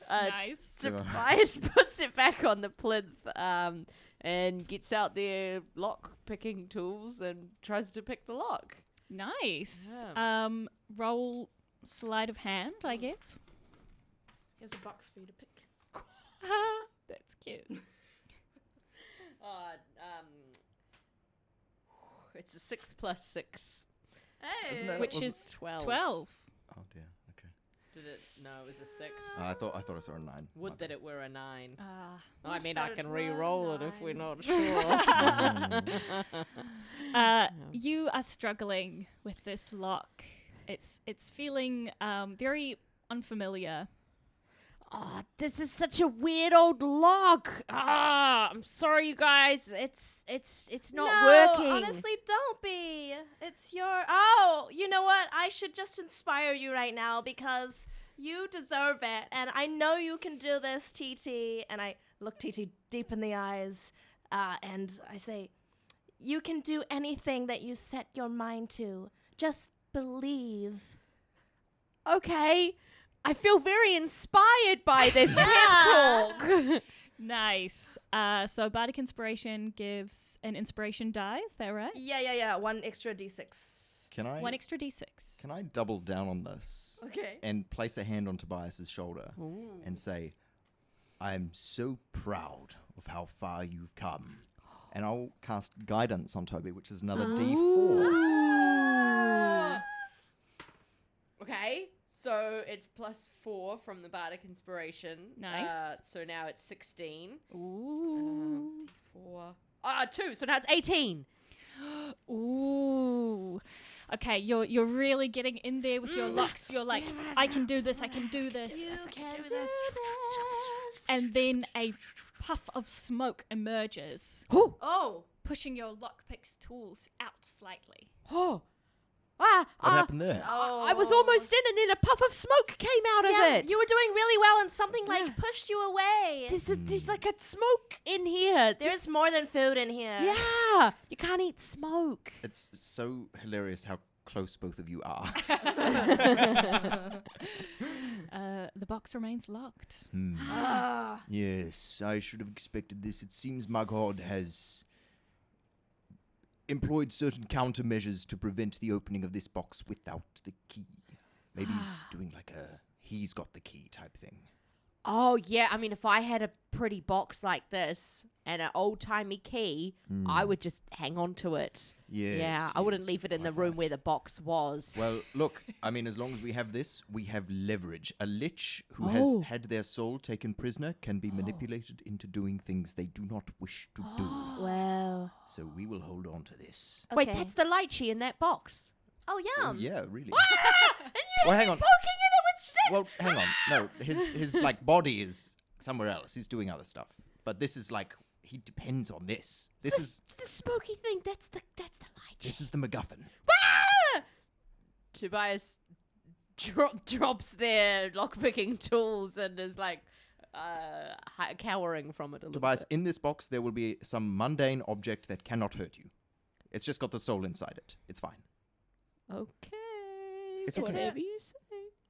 Nice. Tobias puts it back on the plinth and gets out their lock-picking tools and tries to pick the lock. Nice. Yeah. Roll sleight of hand, I guess. Here's a box for you to pick. That's cute. It's a 6 plus 6. Hey. Isn't that- Which wasn't- is 12. 12. Oh dear. Okay. Did it? No, it was a 6. I thought I saw a 9. Would that it were a 9. I Wish mean, that I it can were a re-roll it if we're 9. not sure. You are struggling with this lock. It's feeling very unfamiliar. Oh, this is such a weird old lock. I'm sorry, you guys. It's not working. Honestly, don't be. It's your. Oh, you know what? I should just inspire you right now because you deserve it, and I know you can do this, TT. And I look TT deep in the eyes, and I say, you can do anything that you set your mind to. Just believe. Okay. I feel very inspired by this pep talk. Nice. So Bardic Inspiration gives an inspiration die, is that right? Yeah. 1 extra d6. Can I 1 extra d6. Can I double down on this Okay. and place a hand on Tobias's shoulder and say, "I'm so proud of how far you've come." And I'll cast guidance on Toby, which is another D4. Okay. So it's plus 4 from the Bardic Inspiration. Nice. So now it's 16. Ooh. D4. 2. So now it's 18. Ooh. Okay, you're really getting in there with your locks. You're like, I can do this, I can do this. You can do this. And then a puff of smoke emerges. Oh. pushing your lockpick's tools out slightly. Oh. What happened there? I was almost in, and then a puff of smoke came out of it. You were doing really well, and something pushed you away. There's like a smoke in here. There's more than food in here. Yeah, you can't eat smoke. It's so hilarious how close both of you are. The box remains locked. Yes, I should have expected this. It seems Magod has employed certain countermeasures to prevent the opening of this box without the key. Maybe he's doing like a he's got the key type thing. Oh, yeah. I mean, if I had a pretty box like this and an old-timey key, I would just hang on to it. Yes, Yeah, I wouldn't yes, leave it in the quite room right. where the box was. Well, look, I mean, as long as we have this, we have leverage. A lich who has had their soul taken prisoner can be manipulated into doing things they do not wish to do. Well. So we will hold on to this. Wait, that's the lychee in that box. Oh, yum. Oh, yeah, really. And you Well, hang on. poking in it with sticks. Well, hang on. No, his like body is somewhere else. He's doing other stuff. But this is like he depends on this. This is the smoky thing. That's the lychee. this is the MacGuffin. Ah! Tobias drops their lockpicking tools and is like cowering from it a little Tobias, bit. in this box there will be some mundane object that cannot hurt you. It's just got the soul inside it. It's fine. Okay. It's okay. Whatever you say.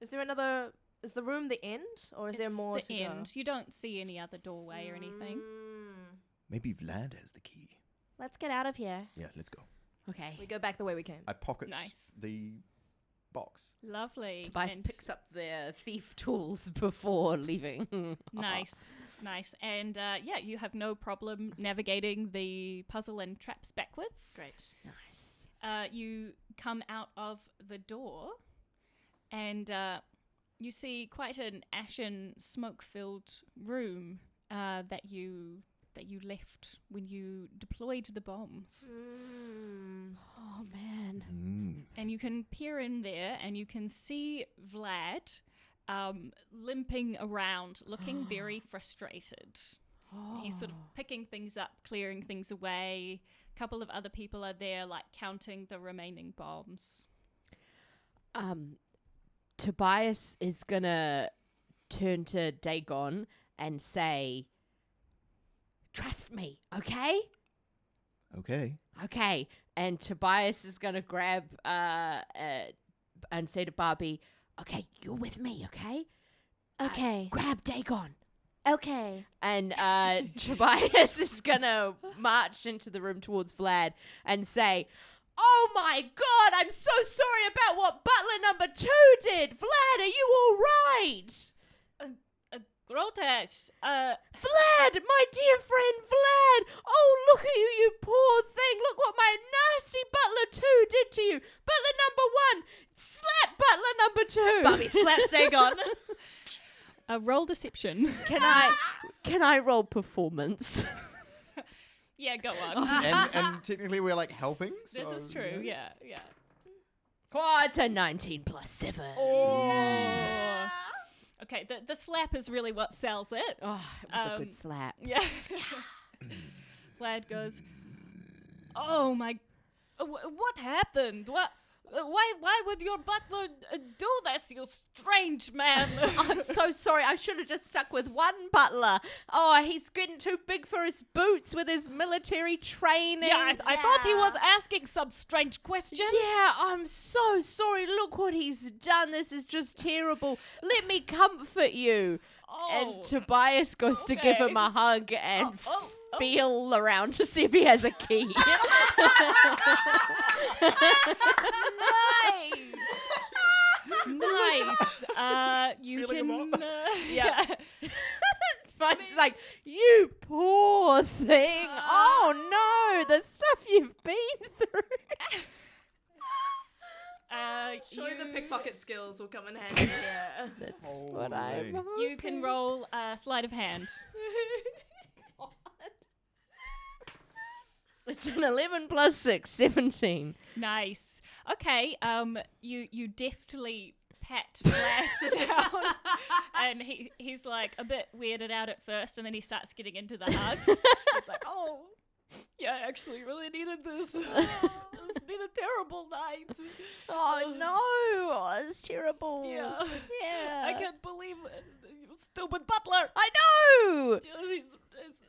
Is there another... Is the room the end? Or is there It's more the to end. go? You don't see any other doorway or anything. Maybe Vlad has the key. Let's get out of here. Yeah, let's go. Okay. We go back the way we came. I pocket Nice. the box. Lovely. Tobias And picks up their thief tools before leaving. nice. And yeah, you have no problem navigating the puzzle and traps backwards. Great. Nice. You come out of the door and you see quite an ashen, smoke-filled room that you left when you deployed the bombs. Oh, man. And you can peer in there and you can see Vlad limping around, looking very frustrated. He's sort of picking things up, clearing things away. A couple of other people are there, like counting the remaining bombs. Tobias is gonna turn to Dagon and say, "Trust me, okay?" Okay. Okay. And Tobias is gonna grab and say to Barbie, "Okay, you're with me, okay? Okay. Grab Dagon." Okay. And Tobias is gonna march into the room towards Vlad and say, "Oh my God, I'm so sorry about what Butler number 2 did. Vlad, are you all right?" Grotesh, Vlad, my dear friend Vlad. Oh, look at you, you poor thing. Look what my nasty Butler 2 did to you. Butler number 1, slap Butler number 2. Barbie slaps Dagon. roll deception. Can I roll performance? Yeah, go on. and technically we're like helping. This so, is true, yeah. Oh, it's a 19 plus 7. Oh. Okay, the slap is really what sells it. Oh, it was a good slap. Yes. Vlad goes, "Oh my, what happened? Why would your butler do this, you strange man?" I'm so sorry. I should have just stuck with one butler. Oh, he's getting too big for his boots with his military training. Yeah, I thought he was asking some strange questions. Yeah, I'm so sorry. Look what he's done. This is just terrible. Let me comfort you. Oh, And Tobias goes to give okay. him a hug and Oh. feel around to see if he has a key. Nice. You Feeling him can. Yeah. Tobias is like, "You poor thing. Oh no, the stuff you've been through." Surely the pickpocket skills will come in handy here. That's Holy. what I'm hoping. You can roll sleight of hand. It's an 11 plus 6, 17. Nice. Okay. You deftly pat Vlad down, and he's like a bit weirded out at first, and then he starts getting into the hug. He's like, "Oh, Yeah, I actually really needed this. It's been a terrible night. Oh no, oh, it's terrible. Yeah. Yeah. I can't believe you stupid butler. I know. It's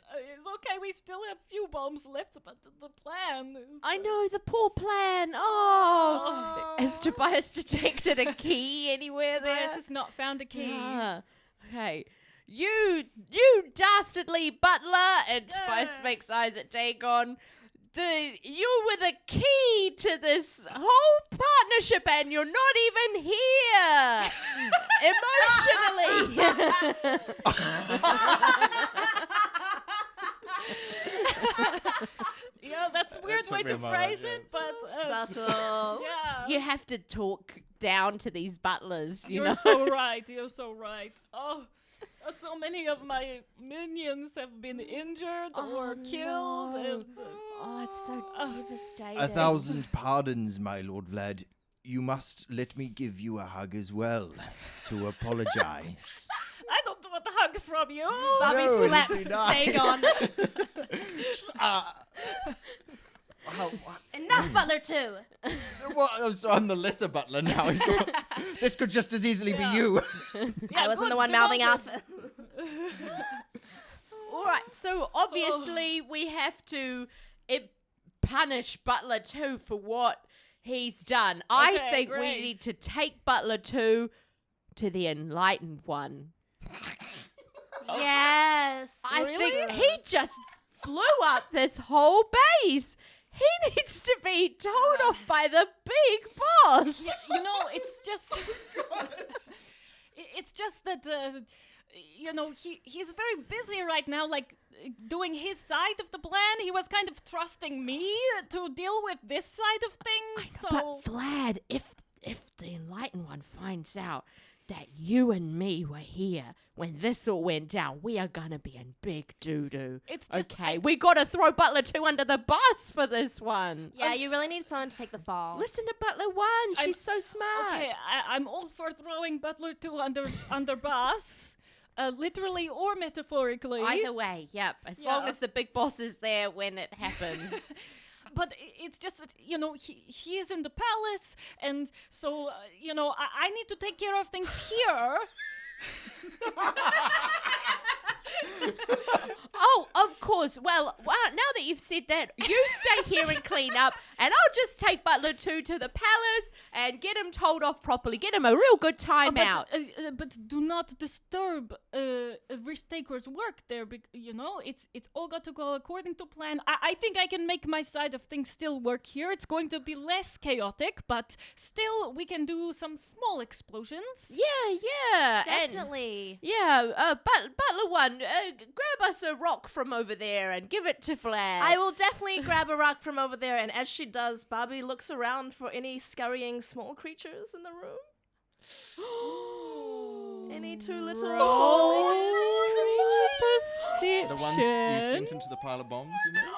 okay, we still have few bombs left, but the plan is... I know, the poor plan. Oh. Has Tobias detected a key anywhere Tobias there? has not found a key. Yeah. Okay. You dastardly butler, and Tobias makes eyes at Dagon. You were the key to this whole partnership, and you're not even here emotionally. Yeah, that's a weird way to phrase it, but... Subtle. yeah. You have to talk down to these butlers, you You're know. so right, you're so right. Oh, so many of my minions have been injured or killed. No. And, Oh, it's so devastating. 1,000 pardons, my Lord Vlad. You must let me give you a hug as well to apologize. I don't want a hug from you. Barbie No, slaps it'd be nice. Dagon. Enough, Butler 2. So I'm the lesser butler now. This could just as easily be you. I wasn't good, the one mouthing off. All right, so obviously we have to punish Butler 2 for what he's done. I Okay, think we great. need to take Butler 2 to the Enlightened One. Yes. I Really? think he just blew up this whole base. He needs to be told off by the big boss. Yeah, you know, it's just... it's just that... he's very busy right now, like, doing his side of the plan. He was kind of trusting me to deal with this side of things, so... But Vlad, if the Enlightened One finds out that you and me were here when this all went down, we are gonna be in big doo-doo. It's just... Okay, we gotta throw Butler 2 under the bus for this one. Yeah, you really need someone to take the fall. Listen to Butler 1, she's so smart. Okay, I'm all for throwing Butler 2 under bus, literally or metaphorically. Either way, yep, as long Yeah. as the big boss is there when it happens. But it's just that, he is in the palace, and so, I need to take care of things here. Oh, of course. Well, now that you've said that, you stay here and clean up, and I'll just take Butler 2 to the palace and get him told off properly. Get him a real good time out. But do not disturb risk-taker's work there, it's all got to go according to plan. I think I can make my side of things still work here. It's going to be less chaotic, but still we can do some small explosions. Yeah. Definitely. Butler 1, grab us a rock from over there and give it to Vlad. I will definitely grab a rock from over there, and as she does, Barbie looks around for any scurrying small creatures in the room. Any two little Perception. The ones you sent into the pile of bombs, you mean? No,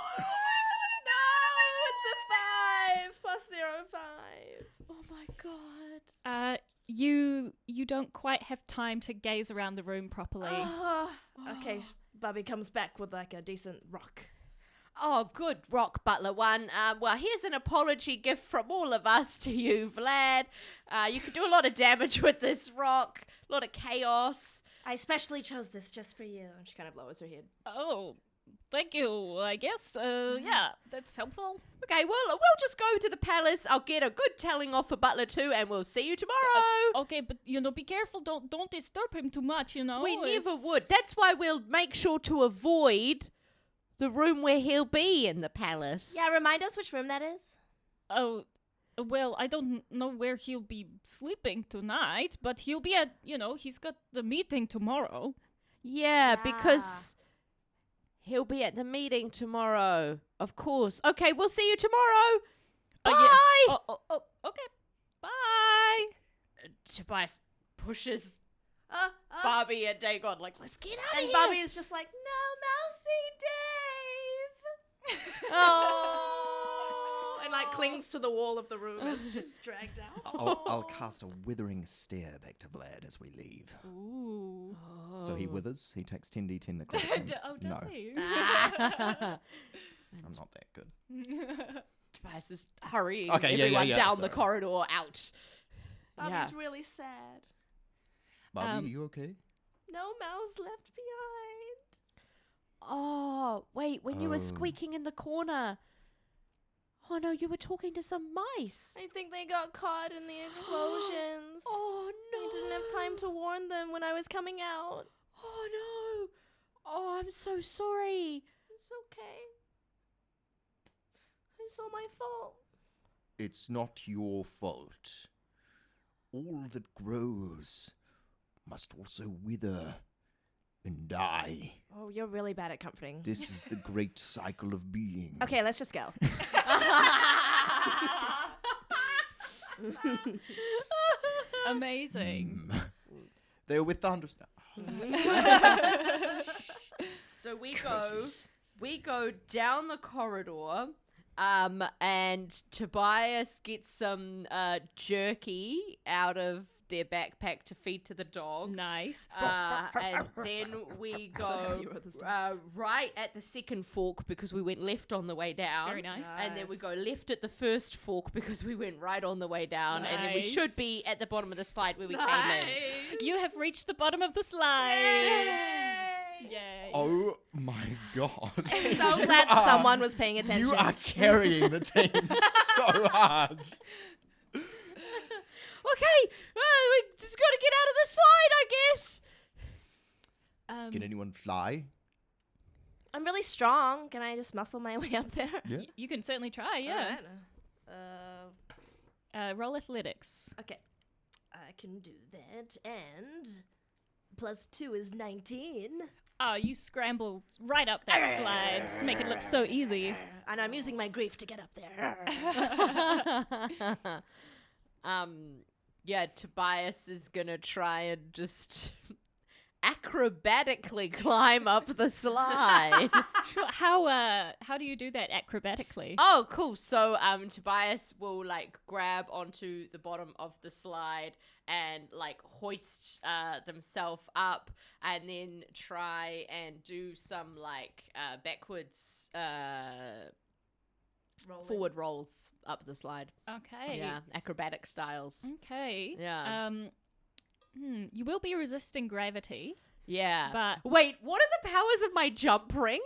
it's a 5 plus 0, 5. Oh my god. You don't quite have time to gaze around the room properly. Okay, Barbie comes back with like a decent rock. Oh, good rock, Butler 1. Well, here's an apology gift from all of us to you, Vlad. You could do a lot of damage with this rock, a lot of chaos. I specially chose this just for you. And she kind of lowers her head. Oh, thank you, I guess. Yeah, that's helpful. Okay, well, we'll just go to the palace. I'll get a good telling off for Butler 2, and we'll see you tomorrow. Okay, but, be careful. Don't disturb him too much, We never It's- would. That's why we'll make sure to avoid the room where he'll be in the palace. Yeah, remind us which room that is. Oh, well, I don't know where he'll be sleeping tonight, but he'll be at, he's got the meeting tomorrow. Yeah, because he'll be at the meeting tomorrow. Of course. Okay, we'll see you tomorrow. Bye. Yes. Oh, okay. Bye. Tobias pushes Barbie and Dagon like, let's get out of And here. Barbie is just like, no, Mousy Dave. Oh. And like clings to the wall of the room as she's dragged out. I'll cast a withering stare back to Vlad as we leave. Ooh. So he withers. He takes 10d10 necrotic. Does No. he? I'm not that good. Tobias is hurrying Okay, everyone down the sorry. corridor out. Bobby's really sad. Barbie, you okay? No mouse left behind. Oh, wait, when you were Oh. squeaking in the corner. Oh no, you were talking to some mice. I think they got caught in the explosions. Oh no. I didn't have time to warn them when I was coming out. Oh no. Oh, I'm so sorry. It's okay. It's all my fault. It's not your fault. All that grows must also wither and die. Oh, you're really bad at comforting. This is the great cycle of being. Okay, let's just go. Amazing. They're with thunders now. So we Curses. go down the corridor, and Tobias gets some jerky out of their backpack to feed to the dogs. Nice. And then we go you wrote this right at the second fork because we went left on the way down. Very nice. And then we go left at the first fork because we went right on the way down. And then we should be at the bottom of the slide where we came in. You have reached the bottom of the slide. Yay. Oh my god. So glad someone was paying attention. You are carrying the team so hard. Okay, we just got to get out of the slide, I guess. Can anyone fly? I'm really strong. Can I just muscle my way up there? Yeah. You can certainly try, yeah. Roll athletics. Okay. I can do that. And +2 is 19. Oh, you scrambled right up that slide to make it look so easy. And I'm using my grief to get up there. Yeah, Tobias is gonna try and just acrobatically climb up the slide. Sure. How do you do that acrobatically? Oh, cool. So Tobias will like grab onto the bottom of the slide and like hoist themselves up, and then try and do some like backwards forward rolls up the slide. Okay. Yeah, acrobatic styles. Okay. Yeah. You will be resisting gravity, Yeah. but Wait, what are the powers of my jump ring?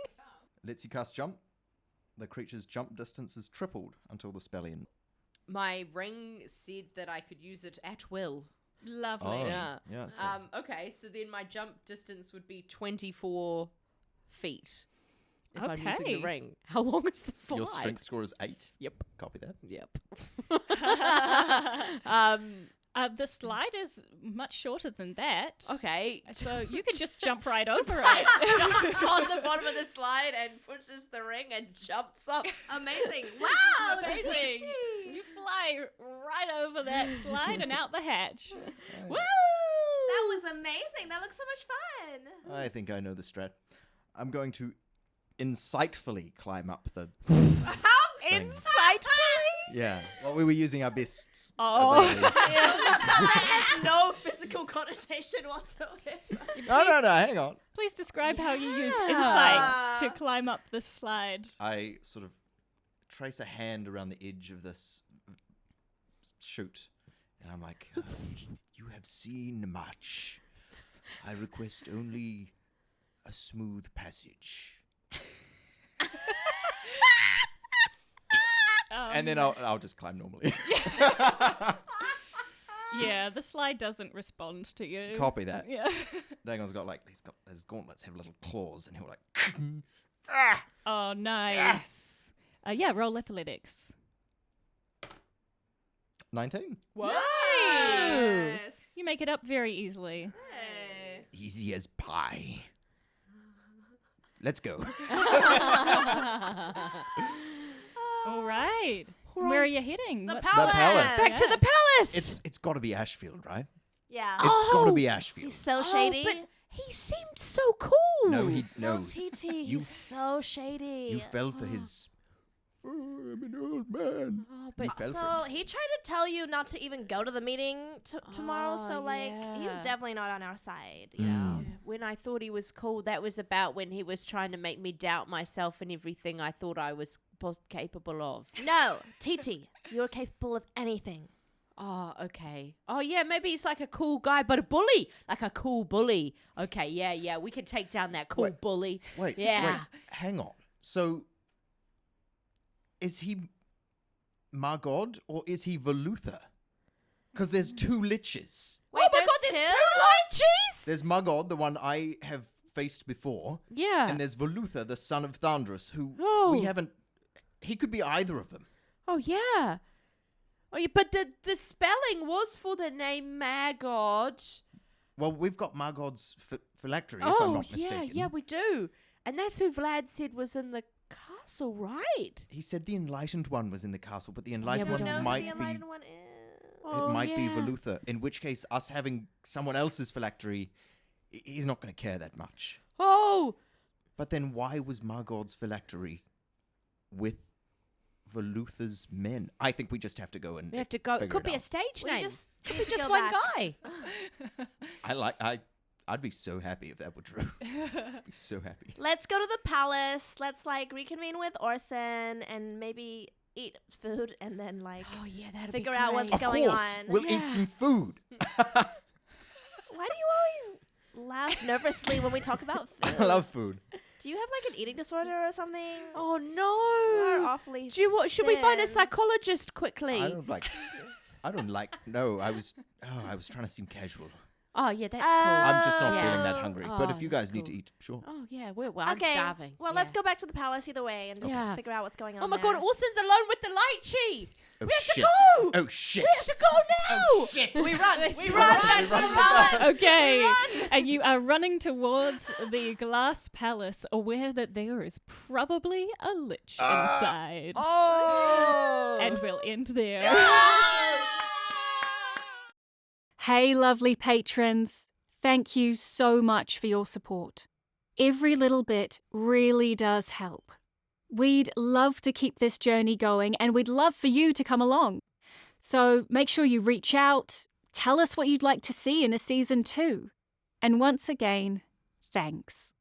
Lets you cast jump. The creature's jump distance is tripled until the spell ends. My ring said that I could use it at will. lovely. Yeah. Yeah. So Okay, so then my jump distance would be 24 feet. If I'm using Okay. the ring. How long is the slide? your strength score is 8. Yep. Copy that. Yep. The slide is much shorter than that. Okay. So you can just jump right over Right. it. Jumps on the bottom of the slide and pushes the ring and jumps up. Amazing. Wow. Amazing. You fly right over that slide and out the hatch. Woo! That was amazing. That looks so much fun. I think I know the strat. I'm going to insightfully climb up the thing. Insightfully. Yeah. Well, we were using our best Oh. abilities. That has no physical connotation whatsoever. No, hang on. Please describe how you use Yeah. insight to climb up this slide. I sort of trace a hand around the edge of this chute, and I'm like, you have seen much. I request only a smooth passage. And then I'll just climb normally. Yeah, the slide doesn't respond to you. Copy that. Yeah. Dagon's got like his gauntlets have little claws, and he'll like. Oh, nice. Yeah, roll athletics. 19. Nice. You make it up very easily. Hey. Easy as pie. Let's go. All right. Where are you heading? The What's- palace. palace. Back to the palace. It's got to be Ashfield, right? Yeah. It's got to be Ashfield. He's so shady. But he seemed so cool. No, he no. TT. He's so shady. You fell for his I'm an old man. Oh, but You fell for So it. he tried to tell you not to even go to the meeting tomorrow. Oh, So like, he's yeah. definitely not on our side. You know. when I thought he was cool, that was about when he was trying to make me doubt myself and everything I thought I was capable of. No, TT, you're capable of anything. Oh, okay. Oh, yeah, maybe he's like a cool guy, but a bully. Like a cool bully. Okay, yeah, we can take down that cool bully. Wait, Yeah. hang on. So, is he Margod or is he Veluther? Because there's two liches. Wait, Oh my there's god, there's two? two lychees! There's Margod, the one I have faced before, Yeah. and there's Veluther, the son of Thundrus, who Oh. we haven't... He could be either of them. Oh, yeah. Oh, yeah, but the spelling was for the name Magod. Well, we've got Margod's phylactery, if I'm not mistaken. yeah, we do. And that's who Vlad said was in the castle, right? He said the Enlightened One was in the castle, but the we Enlightened don't One know who might the be... enlightened one is. Oh, It might be yeah. Veluther, in which case us having someone else's phylactery, he's not going to care that much. Oh, But then why was Margod's phylactery with Veluther's men? I think we just have to go and we have to go. It figure could it be a out. stage We name. just Could need be to just go one back. guy. I'd be so happy if that were true. I'd be so happy. Let's go to the palace. Let's like reconvene with Orson and maybe eat food and then like Oh, yeah, that'd figure be out great. what's Of going course, on. we'll Yeah. eat some food. Why do you always laugh nervously when we talk about food? I love food. Do you have like an eating disorder or something? Oh, You are no. awfully. Do you, should we find a thin. psychologist quickly? I don't like. No, I was trying to seem casual. Oh, yeah, that's I'm just not Yeah. feeling that hungry. But Oh, if you that's guys need to cool. eat, sure. cool. Oh, yeah, I'm Okay. starving. Well, Yeah. let's go back to the palace either way and just Yeah. figure out what's going on. Oh, my there. God, Orson's alone with the lychee. Oh We have to shit! go. Oh shit! We have to go now. Shit! We run. Let's We run. run back to the palace. Okay, and you are running towards the glass palace, aware that there is probably a lich inside. Oh. And we'll end there. Hey, lovely patrons. Thank you so much for your support. Every little bit really does help. We'd love to keep this journey going, and we'd love for you to come along. So make sure you reach out, tell us what you'd like to see in a season 2. And once again, thanks.